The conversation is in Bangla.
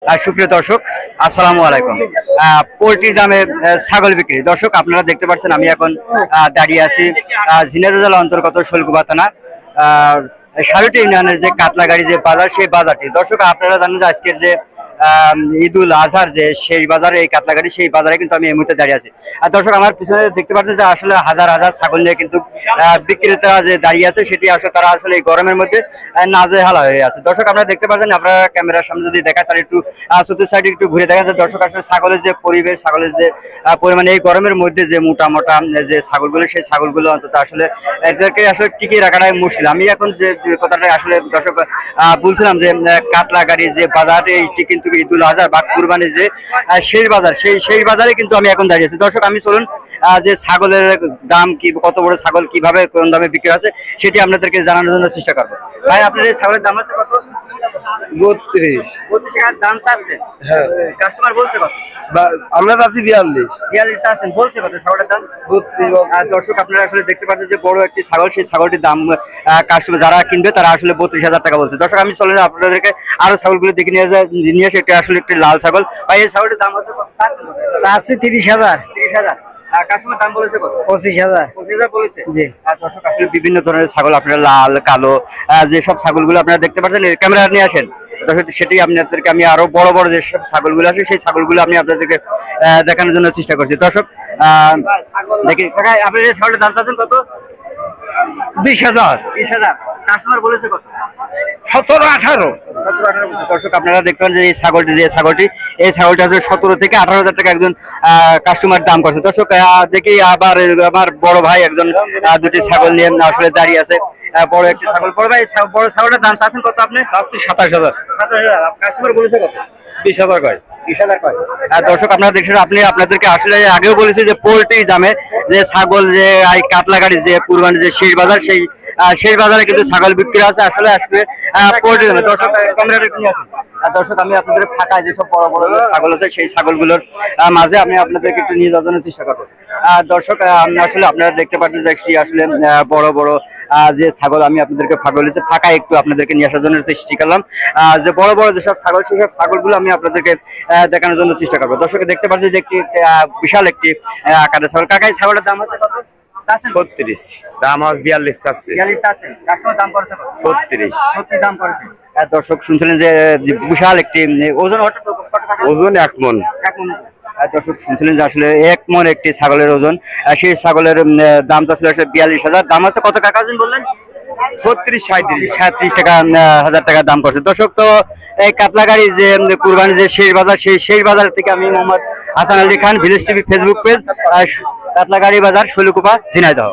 সুপ্রিয় দর্শক, আসসালামু আলাইকুম। পোল্ট্রির দামে ছাগল বিক্রি। দর্শক, আপনারা দেখতে পাচ্ছেন আমি এখন দাঁড়িয়ে আছি ঝিনাইদহ জেলার অন্তর্গত শৈলকুপা থানা সারুটি ইউনিয়নের যে কাতলাগাড়ি যে বাজার, সেই বাজারটি। দর্শক, আপনারা জানেন যে আজকের যে ঈদুল আজহার যে সেই বাজারে, এই কাতলাগাড়ি সেই বাজারে কিন্তু আমি এই মুহূর্তে দাঁড়িয়ে আছি। আর দর্শক, আমার পিছনে দেখতে পাচ্ছেন যে আসলে হাজার হাজার ছাগল নিয়ে কিন্তু বিক্রেতারা যে দাঁড়িয়ে আছে, সেটি আসলে তারা আসলে এই গরমের মধ্যে নাজেহালা হয়ে আছে। দর্শক, আপনারা দেখতে পাচ্ছেন, আপনারা ক্যামেরার সামনে যদি দেখায় তাহলে একটু চতুর্থ সাইডে একটু ঘুরে দেখা যায়। দর্শক, আসলে ছাগলের যে পরিবেশ, ছাগলের যে পরিমাণ এই গরমের মধ্যে যে মোটা মোটা যে ছাগলগুলো, সেই ছাগলগুলো অন্তত আসলে এদেরকে আসলে টিকিয়ে রাখাটাই মুশকিল। আমি এখন যে কথাটা আসলে দর্শক বলছিলাম যে কাতলাগাড়ি যে বাজার, এইটি কিন্তু ঈদুল আজহা বা কুরবানির যে শেষ বাজার, সেই বাজারে কিন্তু আমি এখন দাঁড়িয়ে আছি। দর্শক, আমি চলুন যে ছাগলের দাম কি, কত বড় ছাগল কিভাবে কোন দামে বিক্রি আছে সেটি আপনাদেরকে জানানোর জন্য চেষ্টা করবো। ভাই, আপনার এই ছাগলের দাম আছে কত? 32 টাকার দাম চাচ্ছে। হ্যাঁ, কাস্টমার বলছে কত? আমরা চাচ্ছি 42 চাচ্ছেন, বলছে কত ছাগলের দাম? 32। আর দর্শক, আপনারা আসলে দেখতে পাচ্ছেন যে বড় একটি ছাগল, সেই ছাগলটির দাম কাস্টমার যারা কিনবে তারা আসলে 32,000 টাকা বলছে। দর্শক, আমি চলেন আপনাদেরকে আরো ছাগলগুলো দেখে নিয়ে আসে। এটা আসলে একটি লাল ছাগল। ভাই, এই ছাগলটির দাম হচ্ছে চাচ্ছি 30,000। 30,000। কাস্টমার দাম বলেছে কত? 25,000। 25,000 বলেছে। জি। দর্শক, আসলে বিভিন্ন ধরনের ছাগল, আপনারা লাল কালো যে সব ছাগলগুলো আপনারা দেখতে পাচ্ছেন, ক্যামেরা নিয়ে আসেন। দর্শক, সেটি আপনাদেরকে আমি আরো বড় বড় যে সব ছাগলগুলো আছে, সেই ছাগলগুলো আমি আপনাদেরকে দেখানোর জন্য চেষ্টা করছি। দর্শক, দেখি আপনার এই ছাগলের দাম চাচ্ছেন কত? 20,000। 20,000। কাস্টমার বলেছে কত? 17-18। দর্শক, আপনারা দেখতে পাচ্ছেন যে এই ছাগলটি এই ছাগলটি আছে 17 থেকে 18,000 টাকা একজন কাস্টমার দাম করছে। দর্শক, দেখি আবার আমার বড় ভাই একজন দুটি ছাগল নিয়ে আসলে দাঁড়িয়ে আছে। বড় একটি ছাগল। বড় ভাই, বড় ছাগলের দাম চাচ্ছেন কত আপনি? চাচ্ছি 27,000। 27,000। কাস্টমার বলেছে কত? 20,000 কয়। 20,000 কয়। দর্শক, আপনারা দেখছেন, আপনাদেরকে আসলে আগেও বলেছি যে পোল্ট্রি দামে যে ছাগল, যে কাতলাগাড়ি যে কুরবানি যে শেষ বাজার, সেই বাজারে কিন্তু ছাগল বিক্রি আছে আসলে পোল্ট্রি দামে। দর্শক, ক্যামেরাটা একটু নিয়ে আসুন। দর্শক, আমি আপনাদের ফাঁকায় যেসব বড় বড় ছাগল আছে, সেই ছাগলগুলোর মাঝে আমি আপনাদেরকে একটু নিয়ে যাওয়ার জন্য চেষ্টা করবো। দর্শক, আসলে আপনারা দেখতে পাচ্ছেন যে আসলে বড় বড় যে ছাগল আমি আপনাদেরকে ফাঁকায় একটু আপনাদেরকে নিয়ে আসার জন্য চেষ্টা করলাম। যে বড় বড় যেসব ছাগল, সেসব ছাগলগুলো আমি আপনাদেরকে দেখানোর জন্য চেষ্টা করবো। দর্শক, দেখতে পাচ্ছেন যে একটি বিশাল একটি আকারের ছাগল। কাকাই ছাগলের দাম হচ্ছে কত? 36। দাম আজ 42 চাচ্ছি। 42 চাচ্ছেন। কাস্টমার দাম করেছে কত? 36। 30 দাম করেছে। দর্শক, শুনছিলেন যে বিশাল একটি ওজন, ওজন 1 মণ। দর্শক, শুনছিলেন যে আসলে 1 মণ একটি ছাগলের ওজন। সেই ছাগলের দাম তো আসলে 42,000। দাম হচ্ছে কত টাকা বললেন? 37 টাকা, 1,000 টাকা দাম করছে। দর্শক, তো এই কাতলাগাড়ি যে কুরবানি যে শেষ বাজার, সেই বাজার থেকে আমি Mohammad Hasan Ali Khan, village TV Facebook page, Katlagari বাজার, শৈলকুপা, ঝিনাইদহ।